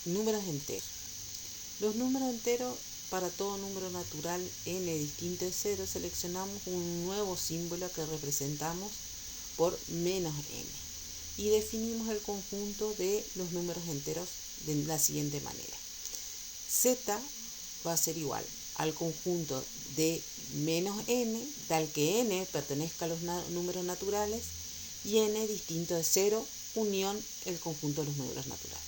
Números enteros. Los números enteros, para todo número natural n distinto de 0, seleccionamos un nuevo símbolo que representamos por menos n y definimos el conjunto de los números enteros de la siguiente manera. Z va a ser igual al conjunto de menos n, tal que n pertenezca a los números naturales, y n distinto de 0, unión el conjunto de los números naturales.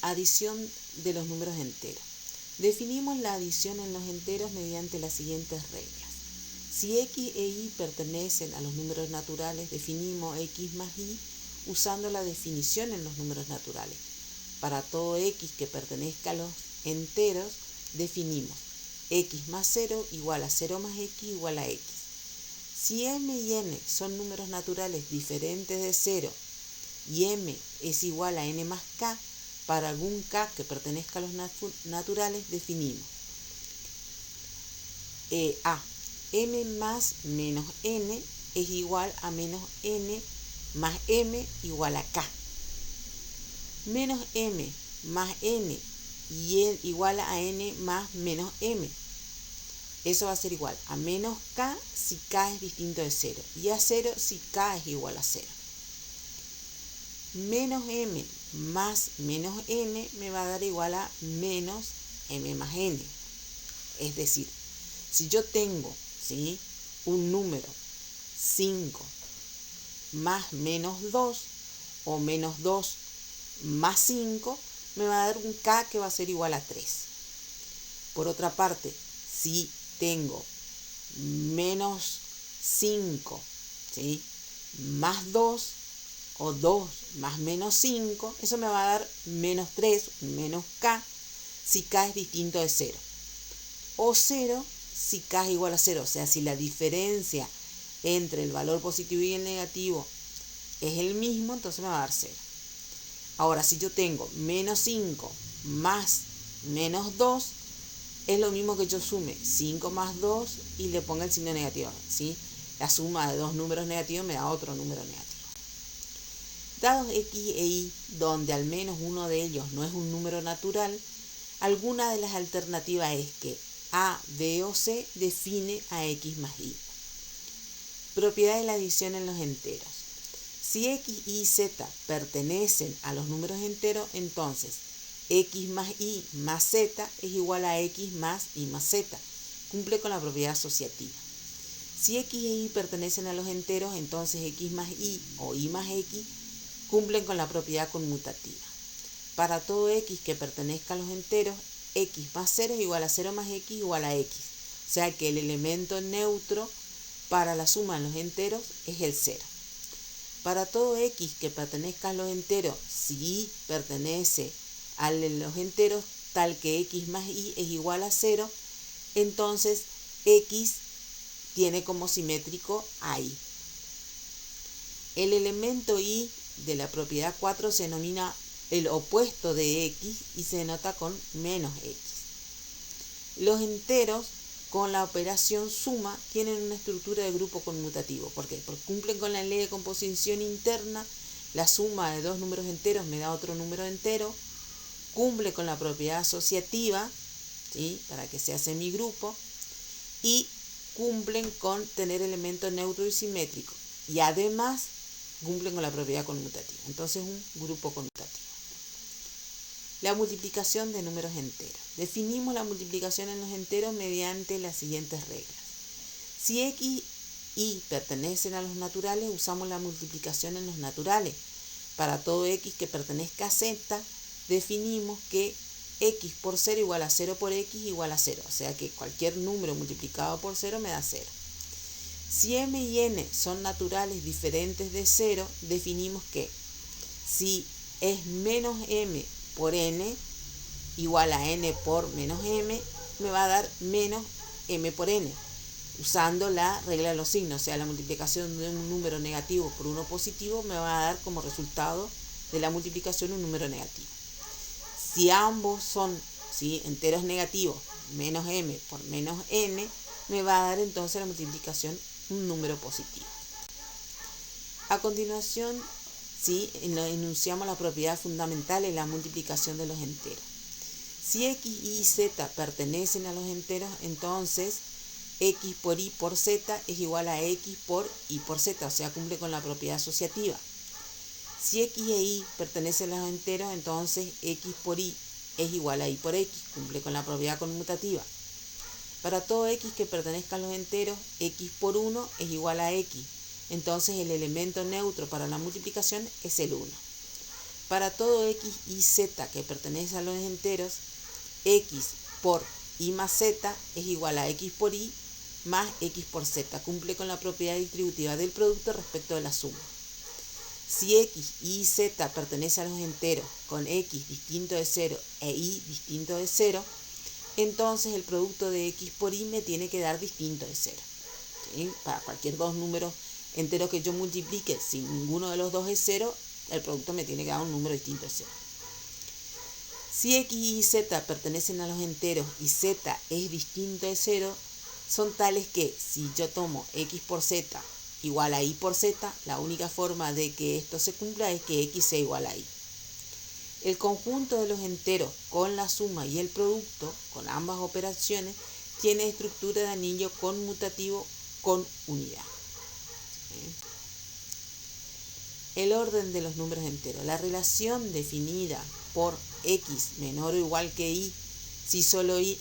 Adición de los números enteros. Definimos la adición en los enteros mediante las siguientes reglas. Si x e y pertenecen a los números naturales, definimos x más y usando la definición en los números naturales. Para todo x que pertenezca a los enteros, definimos x más 0 igual a 0 más x igual a x. Si m y n son números naturales diferentes de 0 y m es igual a n más k, para algún k que pertenezca a los naturales, definimos m más menos n es igual a menos n más m igual a k. Menos m más n y igual a n más menos m. Eso va a ser igual a menos k si k es distinto de 0 y a 0 si k es igual a 0. Menos m más menos n me va a dar igual a menos m más n. Es decir, si yo tengo un número 5 más menos 2 o menos 2 más 5, me va a dar un k que va a ser igual a 3. Por otra parte, si tengo menos 5 más 2 o 2 más menos 5, eso me va a dar menos 3, menos k, si k es distinto de 0. O 0 si k es igual a 0, o sea, si la diferencia entre el valor positivo y el negativo es el mismo, entonces me va a dar 0. Ahora, si yo tengo menos 5 más menos 2, es lo mismo que yo sume 5 más 2 y le ponga el signo negativo, La suma de dos números negativos me da otro número negativo. Dados x e y, donde al menos uno de ellos no es un número natural, alguna de las alternativas es que a, b o c define a x más y. Propiedad de la adición en los enteros. Si x, y, z pertenecen a los números enteros, entonces x más y más z es igual a x más y más z. Cumple con la propiedad asociativa. Si x e y pertenecen a los enteros, entonces x más y o y más x cumplen con la propiedad conmutativa. Para todo x que pertenezca a los enteros, x más 0 es igual a 0 más x igual a x. O sea que el elemento neutro para la suma en los enteros es el 0. Para todo x que pertenezca a los enteros, si y pertenece a los enteros, tal que x más y es igual a 0, entonces x tiene como simétrico a y. El elemento y de la propiedad 4 se denomina el opuesto de x y se denota con menos x. Los enteros con la operación suma tienen una estructura de grupo conmutativo. ¿Por qué? Porque cumplen con la ley de composición interna. La suma de dos números enteros me da otro número entero. Cumple con la propiedad asociativa, para que sea semigrupo, y cumplen con tener elementos neutros y simétricos. Y además cumplen con la propiedad conmutativa. Entonces, un grupo conmutativo. La multiplicación de números enteros. Definimos la multiplicación en los enteros mediante las siguientes reglas. Si x y pertenecen a los naturales, usamos la multiplicación en los naturales. Para todo x que pertenezca a z, definimos que x por 0 igual a 0 por x igual a 0. O sea que cualquier número multiplicado por 0 me da 0. Si m y n son naturales diferentes de 0, definimos que si es menos m por n igual a n por menos m, me va a dar menos m por n, usando la regla de los signos. O sea, la multiplicación de un número negativo por uno positivo me va a dar como resultado de la multiplicación un número negativo. Si ambos son enteros negativos, menos m por menos n, me va a dar entonces la multiplicación un número positivo. A continuación ¿sí? Enunciamos la propiedad fundamental en la multiplicación de los enteros. Si x, y z pertenecen a los enteros, entonces x por y por z es igual a x por y por z, o sea, cumple con la propiedad asociativa. Si x e y pertenecen a los enteros, entonces x por y es igual a y por x, cumple con la propiedad conmutativa. Para todo x que pertenezca a los enteros, x por 1 es igual a x, entonces el elemento neutro para la multiplicación es el 1. Para todo x y z que pertenece a los enteros, x por y más z es igual a x por y más x por z, cumple con la propiedad distributiva del producto respecto de la suma. Si x, y z pertenece a los enteros con x distinto de 0 e y distinto de 0, entonces el producto de x por y me tiene que dar distinto de 0. ¿Sí? Para cualquier dos números enteros que yo multiplique, si ninguno de los dos es 0, el producto me tiene que dar un número distinto de 0. Si x y z pertenecen a los enteros y z es distinto de 0, son tales que si yo tomo x por z igual a y por z, la única forma de que esto se cumpla es que x sea igual a y. El conjunto de los enteros con la suma y el producto, con ambas operaciones, tiene estructura de anillo conmutativo con unidad. El orden de los números enteros. La relación definida por x menor o igual que y, si solo y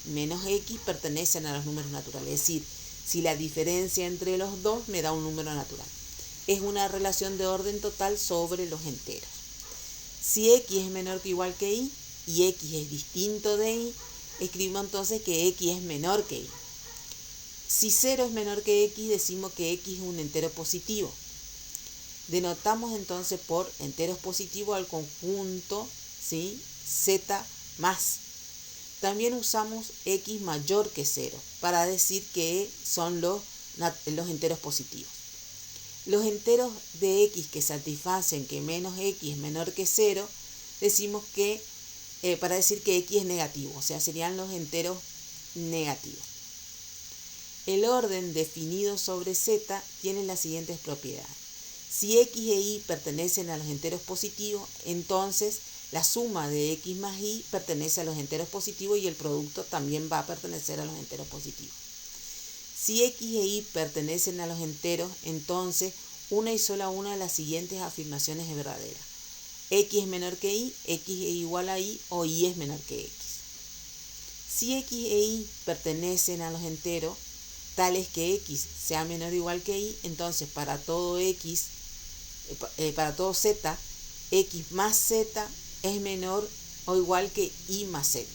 menos x pertenecen a los números naturales. Es decir, si la diferencia entre los dos me da un número natural. Es una relación de orden total sobre los enteros. Si x es menor que o igual que y x es distinto de y, escribimos entonces que x es menor que y. Si 0 es menor que x, decimos que x es un entero positivo. Denotamos entonces por enteros positivos al conjunto, ¿sí?, z más. También usamos x mayor que 0 para decir que son los enteros positivos. Los enteros de x que satisfacen que menos x es menor que 0, decimos que, para decir que x es negativo, o sea, serían los enteros negativos. El orden definido sobre z tiene las siguientes propiedades. Si x e y pertenecen a los enteros positivos, entonces la suma de x más y pertenece a los enteros positivos y el producto también va a pertenecer a los enteros positivos. Si x e y pertenecen a los enteros, entonces una y sola una de las siguientes afirmaciones es verdadera. X es menor que y, x es igual a y o y es menor que x. Si x e y pertenecen a los enteros, tales que x sea menor o igual que y, entonces para todo z, x más z es menor o igual que y más z.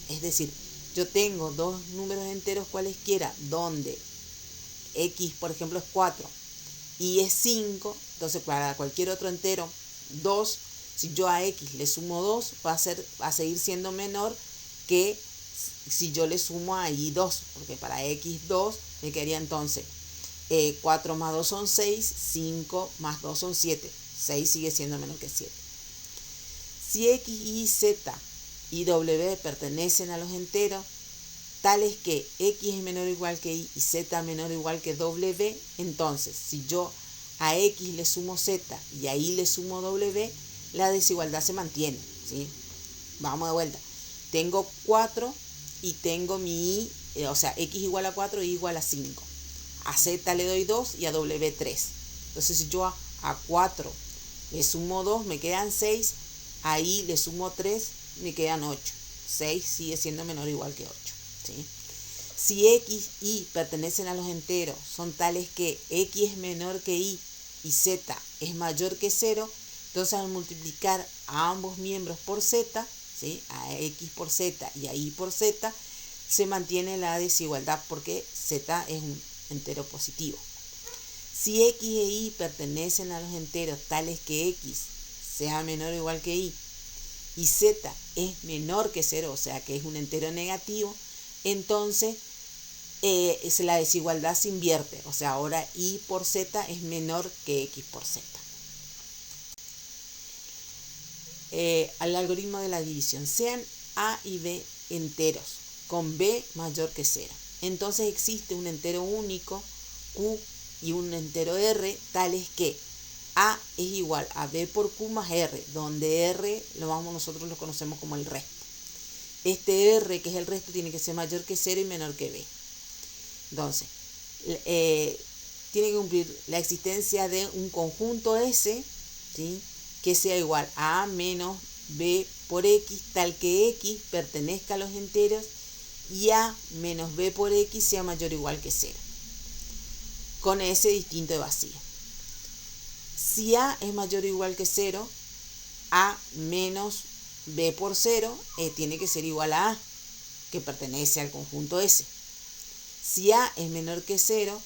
Es decir, yo tengo dos números enteros cualesquiera donde x, por ejemplo, es 4 y es 5, entonces para cualquier otro entero 2, si yo a x le sumo 2, va a seguir siendo menor que si yo le sumo a y 2, porque para x 2 me quedaría entonces 4 más 2 son 6, 5 más 2 son 7, 6 sigue siendo menor que 7. Si x, y, z y w pertenecen a los enteros, tales que x es menor o igual que y z menor o igual que w, entonces si yo a x le sumo z y a y le sumo w, la desigualdad se mantiene, ¿sí? Vamos de vuelta. Tengo 4 y tengo mi y, o sea, x igual a 4 y y igual a 5. A z le doy 2 y a w 3. Entonces si yo a 4 le sumo 2, me quedan 6. A y le sumo 3, me quedan 8. 6 sigue siendo menor o igual que 8. ¿Sí? Si x y pertenecen a los enteros, son tales que x es menor que y z es mayor que 0, entonces al multiplicar a ambos miembros por z, ¿sí?, a x por z y a y por z, se mantiene la desigualdad porque z es un entero positivo. Si x e y pertenecen a los enteros tales que x sea menor o igual que y z es menor que 0, o sea que es un entero negativo, entonces la desigualdad se invierte, o sea, ahora y por z es menor que x por z. Al algoritmo de la división, sean a y b enteros con b mayor que 0, entonces existe un entero único q y un entero r tales que A es igual a B por Q más R, donde R nosotros lo conocemos como el resto. Este R, que es el resto, tiene que ser mayor que 0 y menor que B. Entonces, tiene que cumplir la existencia de un conjunto S, ¿sí?, que sea igual a menos B por X, tal que X pertenezca a los enteros y A menos B por X sea mayor o igual que 0, con S distinto de vacío. Si A es mayor o igual que 0, A menos B por 0 tiene que ser igual a A, que pertenece al conjunto S. Si A es menor que 0,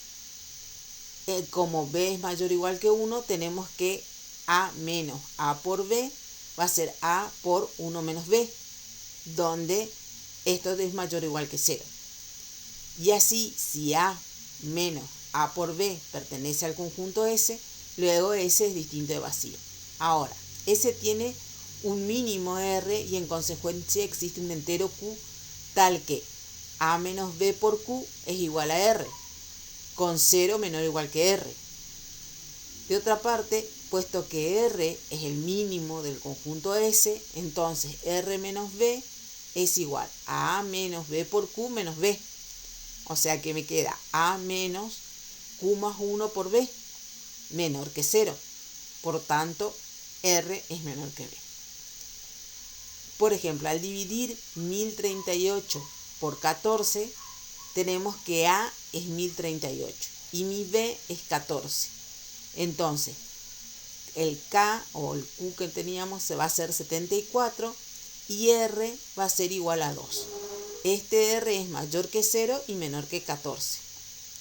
como B es mayor o igual que 1, tenemos que A menos A por B va a ser A por 1 menos B, donde esto es mayor o igual que 0. Y así, si A menos A por B pertenece al conjunto S, luego S es distinto de vacío. Ahora, S tiene un mínimo R y en consecuencia existe un entero Q tal que A menos B por Q es igual a R, con 0 menor o igual que R. De otra parte, puesto que R es el mínimo del conjunto S, entonces R menos B es igual a menos B por Q menos B. O sea que me queda A menos Q más 1 por B, menor que 0. Por tanto, R es menor que B. Por ejemplo, al dividir 1038 por 14, tenemos que A es 1038 y mi B es 14. Entonces, el K o el Q que teníamos se va a hacer 74 y R va a ser igual a 2. Este R es mayor que 0 y menor que 14,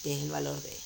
que es el valor de E.